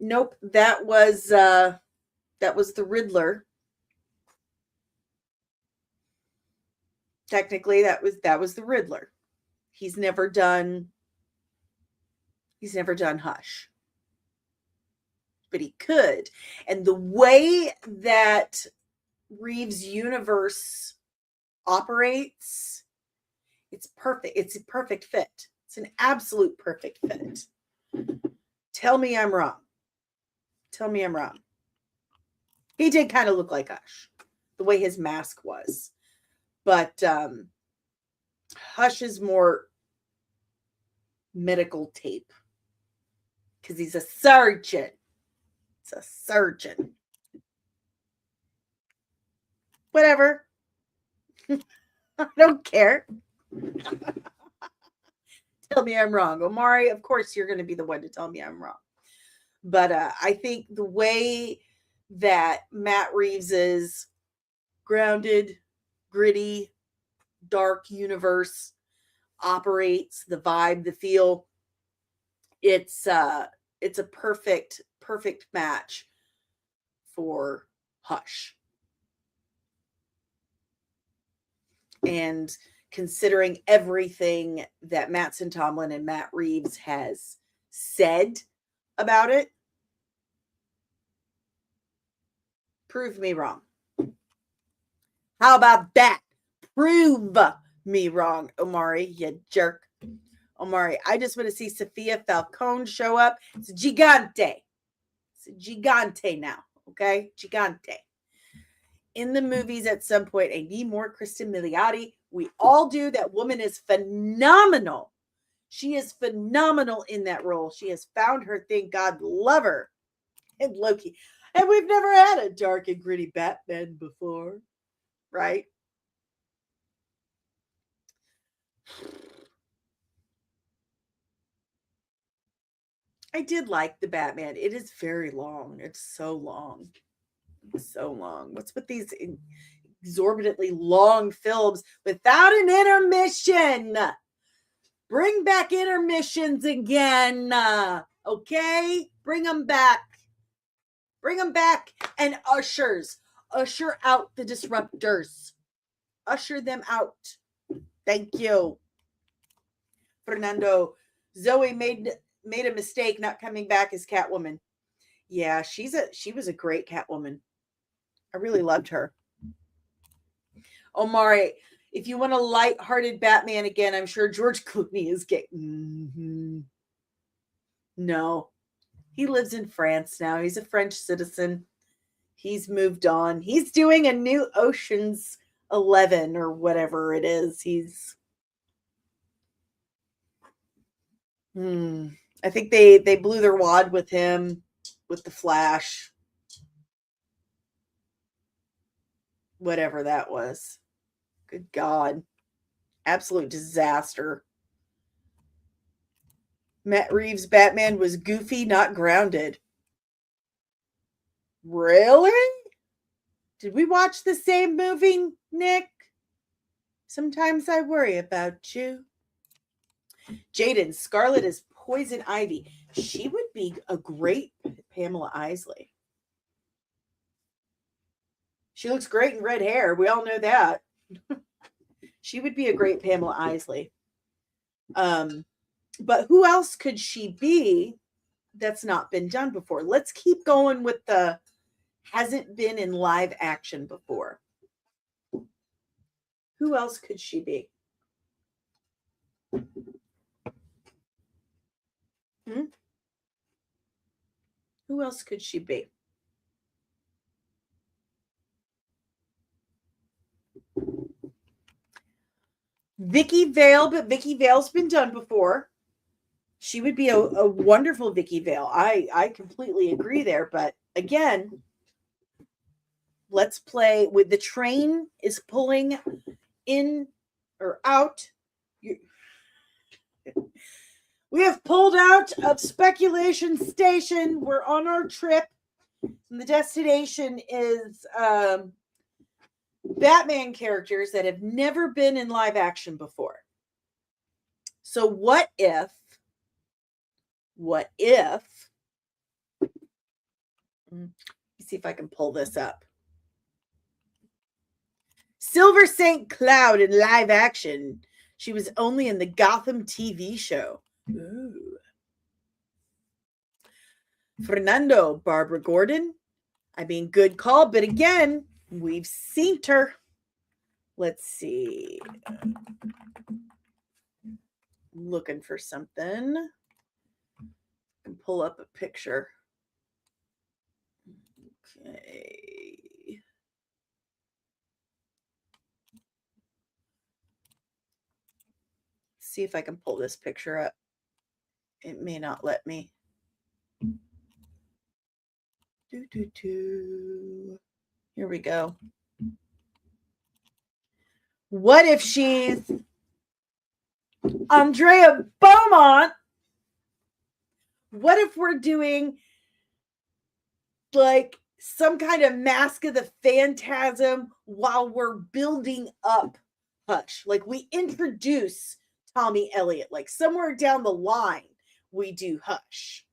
That was the Riddler. Technically, that was the Riddler. He's never done Hush. But he could. And the way that Reeves' universe operates, it's perfect. It's a perfect fit. It's an absolute perfect fit. Tell me I'm wrong. Tell me I'm wrong. He did kind of look like Hush, the way his mask was. But Hush is more medical tape because he's a surgeon. It's a surgeon. Whatever. I don't care. Tell me I'm wrong. Omari, of course you're going to be the one to tell me I'm wrong. But I think the way that Matt Reeves' grounded, gritty, dark universe operates, the vibe, the feel, it's a perfect match for Hush. And considering everything that Mattson Tomlin and Matt Reeves has said about it, prove me wrong. How about that? Prove me wrong, Omari, you jerk. Omari, I just want to see Sofia Falcone show up. It's Gigante. It's Gigante now, okay? Gigante. In the movies at some point, I need more Kristen Milioti. We all do. That woman is phenomenal. She is phenomenal in that role. She has found her thing. God love her. And Loki. And we've never had a dark and gritty Batman before, right? I did like the Batman. It is very long. It's so long. So long. What's with these exorbitantly long films without an intermission? Bring back intermissions again. Okay? Bring them back. Bring them back. And ushers. Usher out the disruptors. Usher them out. Thank you. Fernando. Zoe made a mistake not coming back as Catwoman. Yeah, she was a great Catwoman. I really loved her. Omari, if you want a light-hearted Batman again, I'm sure George Clooney is getting... No. He lives in France now. He's a French citizen. He's moved on. He's doing a new Ocean's 11 or whatever it is. I think they blew their wad with him, with the Flash. Whatever that was. Good God. Absolute disaster. Matt Reeves' Batman was goofy, not grounded. Really? Did we watch the same movie, Nick? Sometimes I worry about you. Jaden, Scarlett is Poison Ivy. She would be a great Pamela Isley. She looks great in red hair. We all know that. She would be a great Pamela Isley. But who else could she be that's not been done before? Let's keep going with the hasn't been in live action before. Who else could she be? Who else could she be? Vicky Vale, but Vicky Vale's been done before. She would be a wonderful Vicky Vale. I completely agree there. But again, let's play with the train is pulling in or out. We have pulled out of Speculation Station. We're on our trip. And the destination is Batman characters that have never been in live action before. So what if, let me see if I can pull this up. Silver St. Cloud in live action. She was only in the Gotham TV show. Ooh. Fernando, Barbara Gordon. I mean, good call, but again, we've seen her. Let's see. Looking for something. I can pull up a picture. Okay. See if I can pull this picture up. It may not let me. Here we go. What if she's Andrea Beaumont? What if we're doing like some kind of Mask of the Phantasm while we're building up Hush? Like we introduce Tommy Elliott, like somewhere down the line, we do Hush.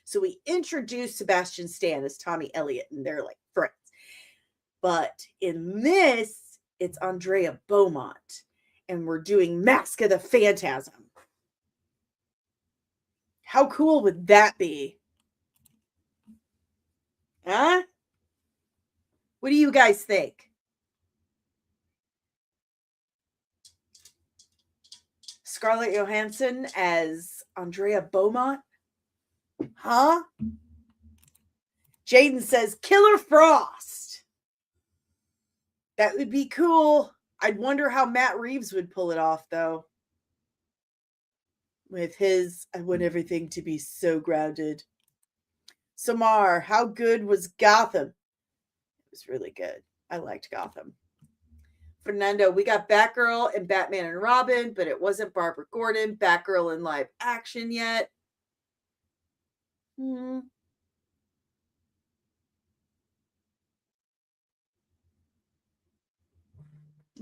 So we introduce Sebastian Stan as Tommy Elliott, and they're like friends. But in this, it's Andrea Beaumont, and we're doing Mask of the Phantasm. How cool would that be? Huh? What do you guys think? Scarlett Johansson as Andrea Beaumont? Huh? Jaden says Killer Frost. That would be cool. I'd wonder how Matt Reeves would pull it off, though. With his, I want everything to be so grounded. Samar, how good was Gotham? It was really good. I liked Gotham. Fernando, we got Batgirl and Batman and Robin, but it wasn't Barbara Gordon, Batgirl in live action yet. I'm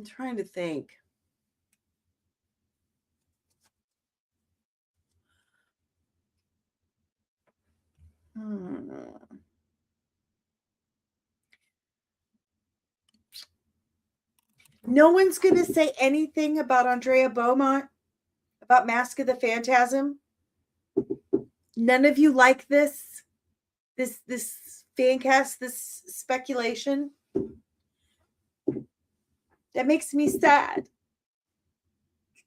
trying to think. No one's going to say anything about Andrea Beaumont, about Mask of the Phantasm. None of you like this fan cast, this speculation. That makes me sad.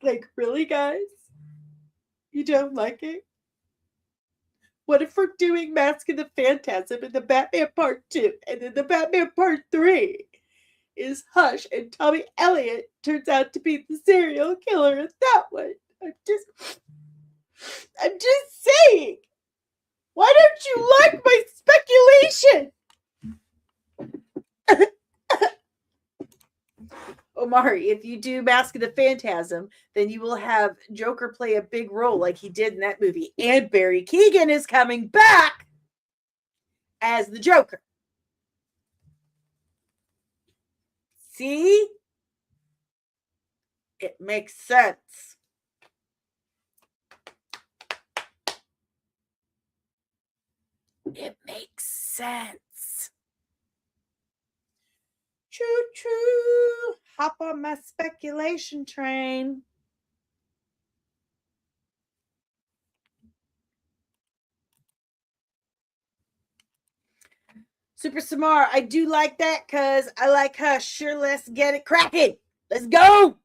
Like, really, guys? You don't like it? What if we're doing Mask of the Phantasm in the Batman Part 2, and then the Batman Part 3 is Hush, and Tommy Elliott turns out to be the serial killer in that one? I'm just saying. Why don't you like my speculation? Omari, if you do Mask of the Phantasm, then you will have Joker play a big role like he did in that movie. And Barry Keoghan is coming back as the Joker. See? It makes sense. It makes sense. Choo choo. Hop on my speculation train. Super Samar, I do like that because I like Hush. Sure, let's get it cracking. Let's go.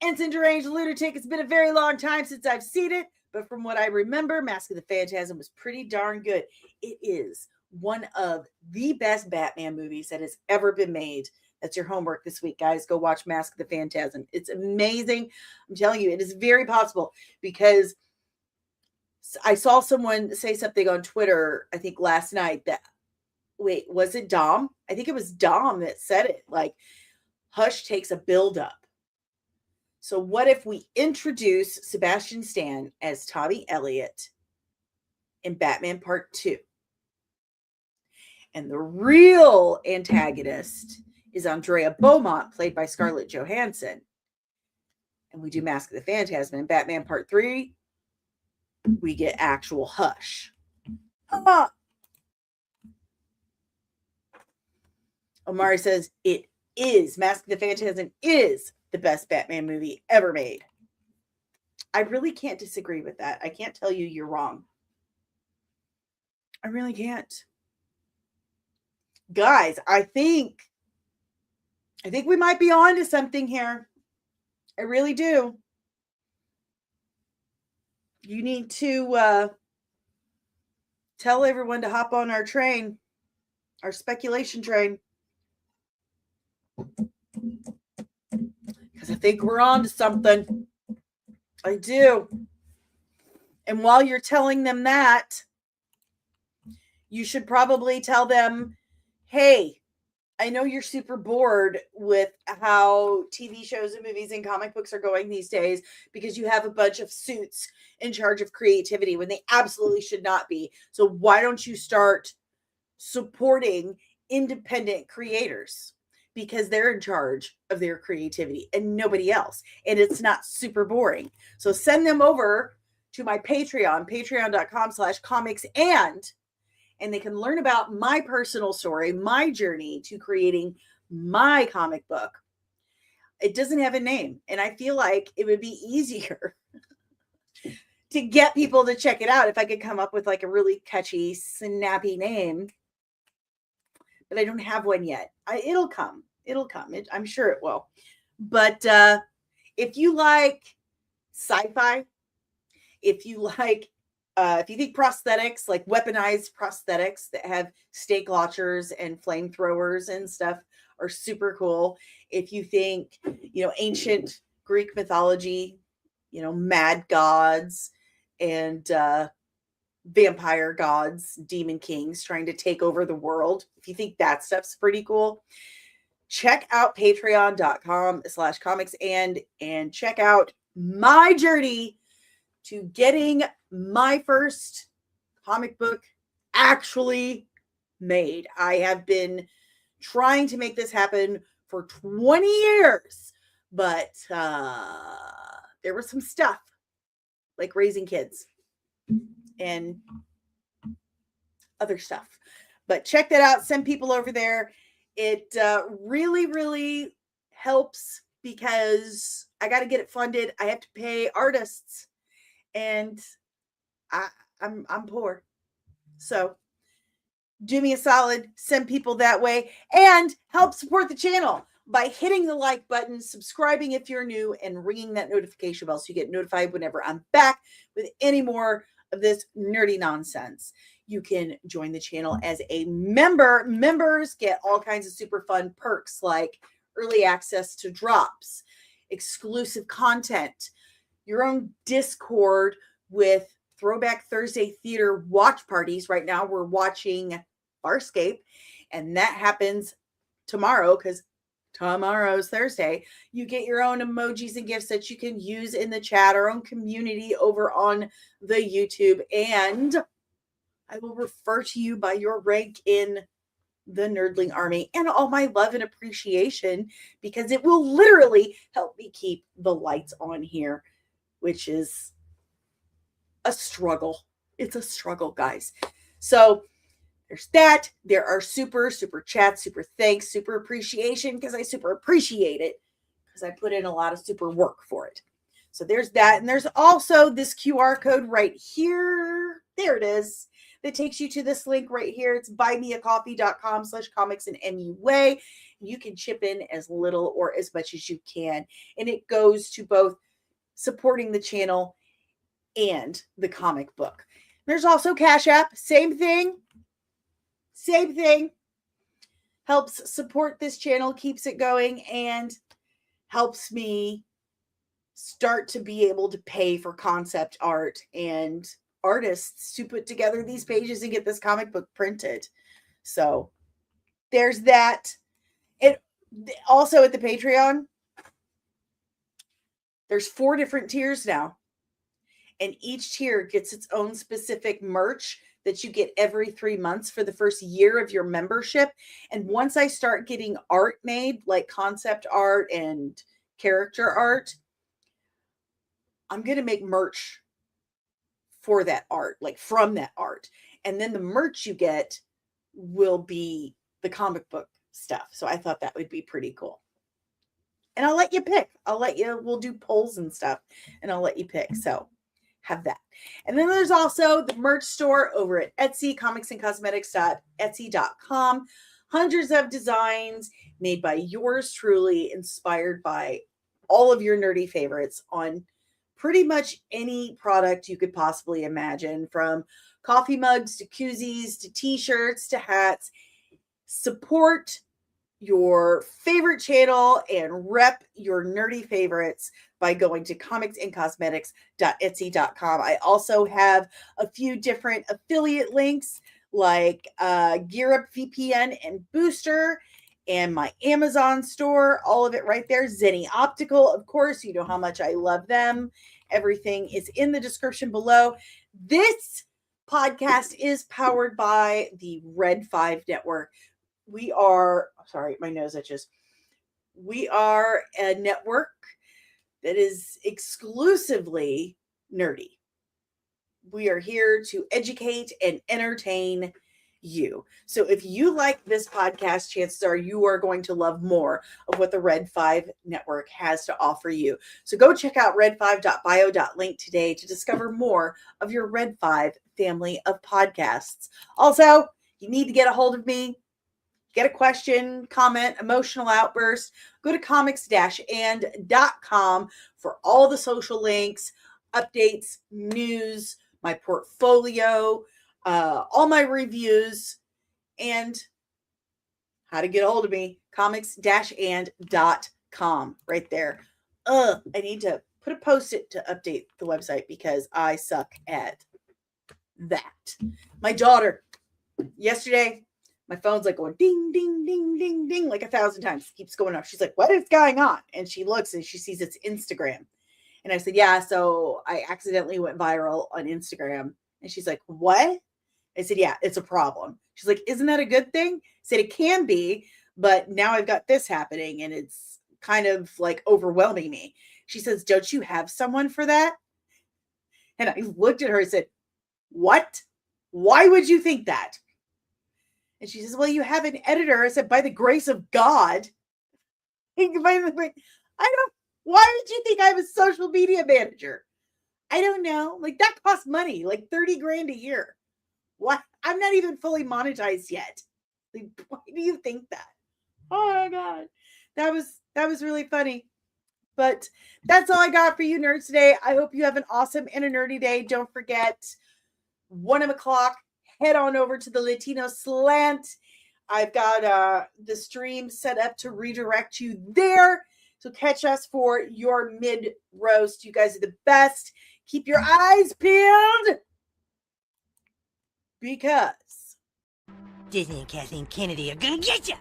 Ensign Deranged Lunatic, it's been a very long time since I've seen it, but from what I remember, Mask of the Phantasm was pretty darn good. It is one of the best Batman movies that has ever been made. That's your homework this week, guys. Go watch Mask of the Phantasm. It's amazing. I'm telling you, it is very possible because I saw someone say something on Twitter, I think last night, that, wait, was it Dom? I think it was Dom that said it. Like, Hush takes a build-up. So what if we introduce Sebastian Stan as Tommy Elliott in Batman Part 2? And the real antagonist is Andrea Beaumont, played by Scarlett Johansson. And we do Mask of the Phantasm. In Batman Part 3, we get actual Hush. Omari says it is. Mask of the Phantasm is the best Batman movie ever made. I really can't disagree with that. I can't tell you you're wrong. I really can't. Guys, I think we might be on to something here. I really do. You need to tell everyone to hop on our train, our speculation train. Because I think we're on to something. I do. And while you're telling them that, you should probably tell them, hey, I know you're super bored with how TV shows and movies and comic books are going these days because you have a bunch of suits in charge of creativity when they absolutely should not be. So why don't you start supporting independent creators? Because they're in charge of their creativity and nobody else. And it's not super boring. So send them over to my Patreon, patreon.com/comics and they can learn about my personal story, my journey to creating my comic book. It doesn't have a name. And I feel like it would be easier to get people to check it out if I could come up with like a really catchy, snappy name. But I don't have one yet. It'll come. It'll come. I'm sure it will. But if you like sci-fi, if you like, if you think prosthetics, like weaponized prosthetics that have stake launchers and flamethrowers and stuff are super cool. If you think, ancient Greek mythology, mad gods and vampire gods, demon kings trying to take over the world. If you think that stuff's pretty cool, check out patreon.com/comics and check out my journey to getting my first comic book actually made. I have been trying to make this happen for 20 years, but there was some stuff like raising kids and other stuff. But check that out. Send people over there. It really, really helps because I got to get it funded. I have to pay artists, and I'm poor. So do me a solid, send people that way, and help support the channel by hitting the like button, subscribing if you're new, and ringing that notification bell so you get notified whenever I'm back with any more of this nerdy nonsense, you can join the channel as a member. Members get all kinds of super fun perks like early access to drops, exclusive content, your own Discord with Throwback Thursday theater watch parties. Right now we're watching Farscape, and that happens tomorrow because tomorrow's Thursday. You get your own emojis and gifts that you can use in the chat, our own community over on the YouTube, and I will refer to you by your rank in the Nerdling Army, and all my love and appreciation, because it will literally help me keep the lights on here, which is a struggle. It's a struggle, guys. So there's that. There are super chats, super thanks, super appreciation, because I super appreciate it, because I put in a lot of super work for it. So there's that. And there's also this QR code right here. There it is. That takes you to this link right here. It's buymeacoffee.com/comicsandmua. You can chip in as little or as much as you can. And it goes to both supporting the channel and the comic book. There's also Cash App. Same thing. Same thing. Helps support this channel, keeps it going, and helps me start to be able to pay for concept art and artists to put together these pages and get this comic book printed. So there's that. It also at the Patreon, there's 4 different tiers now, and each tier gets its own specific merch that you get every 3 months for the first year of your membership. And once I start getting art made, like concept art and character art, I'm going to make merch for that art, like from that art. And then the merch you get will be the comic book stuff. So I thought that would be pretty cool. And I'll let you pick. We'll do polls and stuff, and I'll let you pick. So have that. And then there's also the merch store over at Etsy, comicsandcosmetics.etsy.com. Hundreds of designs made by yours truly, inspired by all of your nerdy favorites on pretty much any product you could possibly imagine, from coffee mugs to koozies to t-shirts to hats. Support your favorite channel and rep your nerdy favorites by going to comicsandcosmetics.etsy.com. I also have a few different affiliate links like Gear Up VPN and Booster, and my Amazon store, all of it right there. Zenny Optical, of course, you know how much I love them. Everything is in the description below. This podcast is powered by the Red 5 Network. We are, sorry, my nose itches. We are a network that is exclusively nerdy. We are here to educate and entertain you. So if you like this podcast, chances are you are going to love more of what the Red 5 Network has to offer you. So go check out red5.bio.link today to discover more of your Red 5 family of podcasts. Also, you need to get a hold of me. Get a question, comment, emotional outburst. Go to comics-and.com for all the social links, updates, news, my portfolio, all my reviews, and how to get a hold of me. comics-and.com right there. I need to put a post-it to update the website because I suck at that. My daughter, yesterday, my phone's like going ding, ding, ding, ding, ding, like 1,000 times. It keeps going off. She's like, what is going on? And she looks and she sees it's Instagram. And I said, yeah, so I accidentally went viral on Instagram. And she's like, what? I said, yeah, it's a problem. She's like, isn't that a good thing? I said, it can be, but now I've got this happening and it's kind of like overwhelming me. She says, don't you have someone for that? And I looked at her and said, what? Why would you think that? And she says, well, you have an editor. I said, by the grace of God. Why would you think I have a social media manager? I don't know. Like, that costs money, like 30 grand a year. What? I'm not even fully monetized yet. Like, why do you think that? Oh my God. That was really funny. But that's all I got for you nerds today. I hope you have an awesome and a nerdy day. Don't forget, 1 o'clock, head on over to the Latino Slant. I've got the stream set up to redirect you there. So catch us for your mid roast. You guys are the best. Keep your eyes peeled because Disney and Kathleen Kennedy are gonna get you.